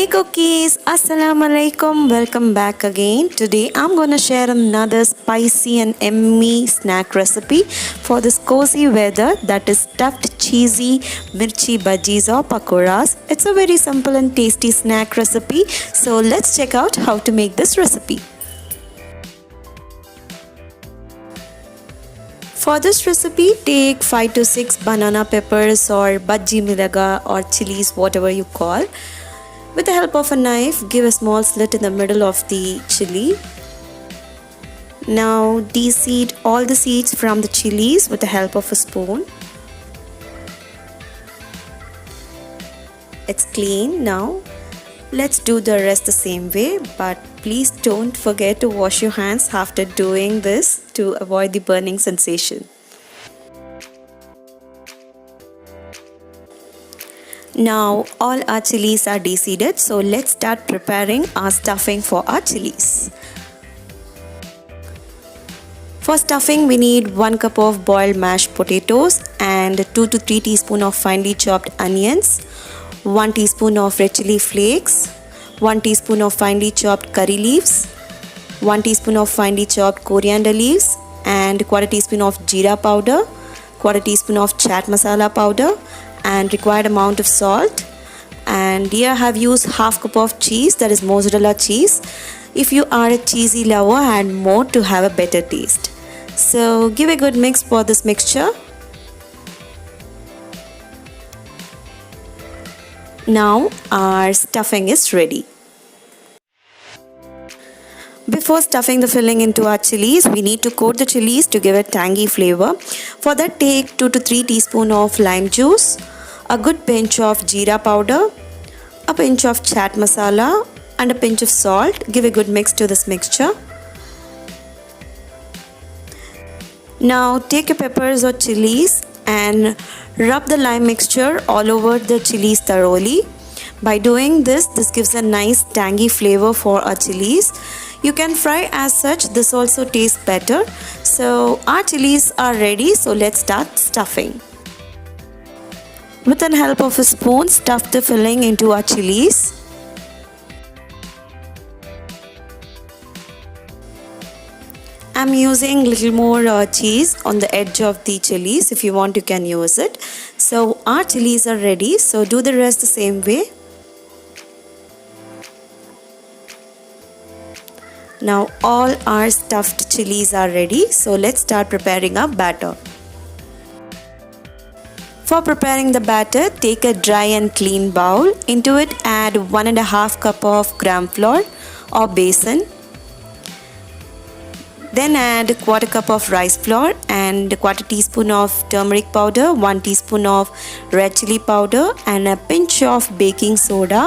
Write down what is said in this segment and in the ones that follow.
Hey cookies, Assalamu Aalaikum, welcome back again. Today I'm gonna share another spicy and yummy snack recipe for this cozy weather, that is stuffed cheesy Mirchi Bajis or pakoras. It's a very simple and tasty snack recipe, so let's check out how to make this recipe. For this recipe, take 5 to 6 banana peppers or Bajji Milaga or chilies, whatever you call. With the help of a knife, give a small slit in the middle of the chili. Now de-seed all the seeds from the chilies with the help of a spoon. It's clean now. Let's do the rest the same way, but please don't forget to wash your hands after doing this to avoid the burning sensation. Now all our chilies are de-seeded, so let's start preparing our stuffing for our chilies. For stuffing, we need 1 cup of boiled mashed potatoes and 2 to 3 teaspoons of finely chopped onions, 1 teaspoon of red chilli flakes, 1 teaspoon of finely chopped curry leaves, 1 teaspoon of finely chopped coriander leaves, and 1/4 teaspoon of jeera powder, 1/4 teaspoon of chaat masala powder, and required amount of salt. And here I have used 1/2 cup of cheese, that is mozzarella cheese. If you are a cheesy lover, add more to have a better taste. So give a good mix for this mixture. Now our stuffing is ready. Before stuffing the filling into our chilies, we need to coat the chilies to give a tangy flavor. For that, take 2 to 3 teaspoons of lime juice, a good pinch of jeera powder, a pinch of chaat masala, and a pinch of salt. Give a good mix to this mixture. Now take your peppers or chilies and rub the lime mixture all over the chilies thoroughly. By doing this gives a nice tangy flavor for our chilies. You can fry as such, this also tastes better. So our chilies are ready, so let's start stuffing. With the help of a spoon, stuff the filling into our chilies. I'm using little more cheese on the edge of the chilies. If you want, you can use it. So our chilies are ready, so do the rest the same way. Now all our stuffed chilies are ready, so let's start preparing our batter. For preparing the batter, take a dry and clean bowl. Into it add 1.5 cup of gram flour or besan. Then add 1/4 cup of rice flour and 1/4 teaspoon of turmeric powder, 1 teaspoon of red chilli powder, and a pinch of baking soda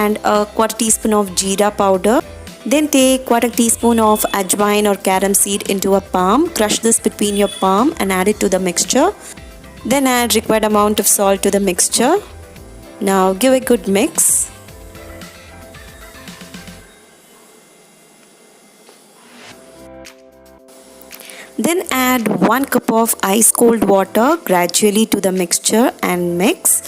and a 1/4 teaspoon of jeera powder. Then take 1/4 teaspoon of Ajwain or Carom seed into a palm. Crush this between your palm and add it to the mixture. Then add required amount of salt to the mixture. Now give a good mix. Then add 1 cup of ice cold water gradually to the mixture and mix.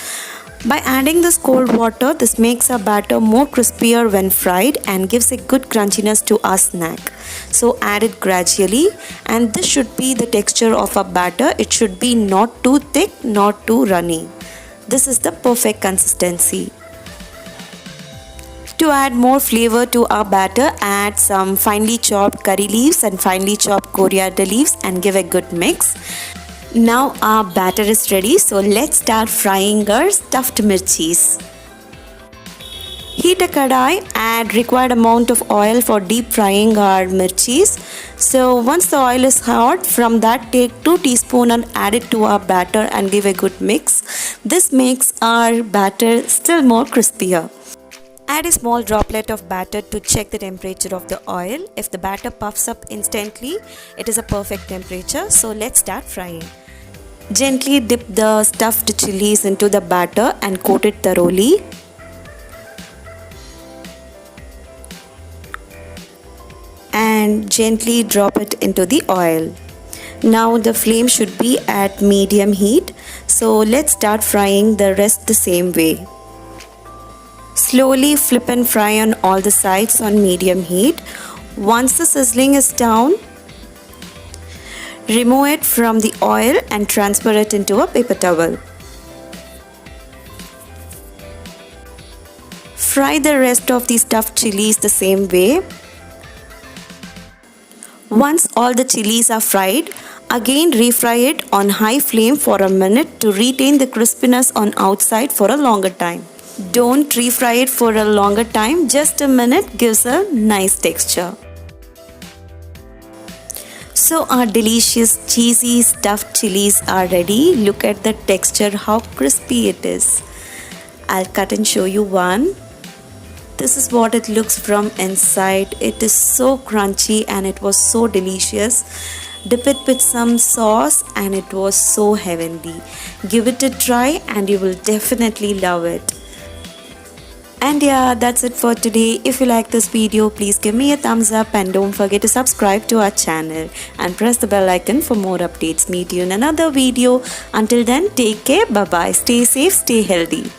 By adding this cold water, this makes our batter more crispier when fried and gives a good crunchiness to our snack. So add it gradually, and this should be the texture of our batter. It should be not too thick, not too runny. This is the perfect consistency. To add more flavor to our batter, add some finely chopped curry leaves and finely chopped coriander leaves and give a good mix. Now our batter is ready, so let's start frying our stuffed mirchis. Heat a kadai, add required amount of oil for deep frying our mirchis. So once the oil is hot, from that take 2 teaspoons and add it to our batter and give a good mix. This makes our batter still more crispier. Add a small droplet of batter to check the temperature of the oil. If the batter puffs up instantly, it is a perfect temperature. So let's start frying. Gently dip the stuffed chilies into the batter and coat it thoroughly. And gently drop it into the oil. Now the flame should be at medium heat. So let's start frying the rest the same way. Slowly flip and fry on all the sides on medium heat. Once the sizzling is down, remove it from the oil and transfer it into a paper towel. Fry the rest of the stuffed chilies the same way. Once all the chilies are fried, again refry it on high flame for a minute to retain the crispiness on outside for a longer time. Don't refry it for a longer time, just a minute gives a nice texture. So our delicious cheesy stuffed chilies are ready. Look at the texture, how crispy it is. I'll cut and show you one. This is what it looks from inside. It is so crunchy and it was so delicious. Dip it with some sauce and it was so heavenly. Give it a try and you will definitely love it. And yeah, that's it for today. If you like this video, please give me a thumbs up and don't forget to subscribe to our channel and press the bell icon for more updates. Meet you in another video. Until then, take care. Bye bye. Stay safe, stay healthy.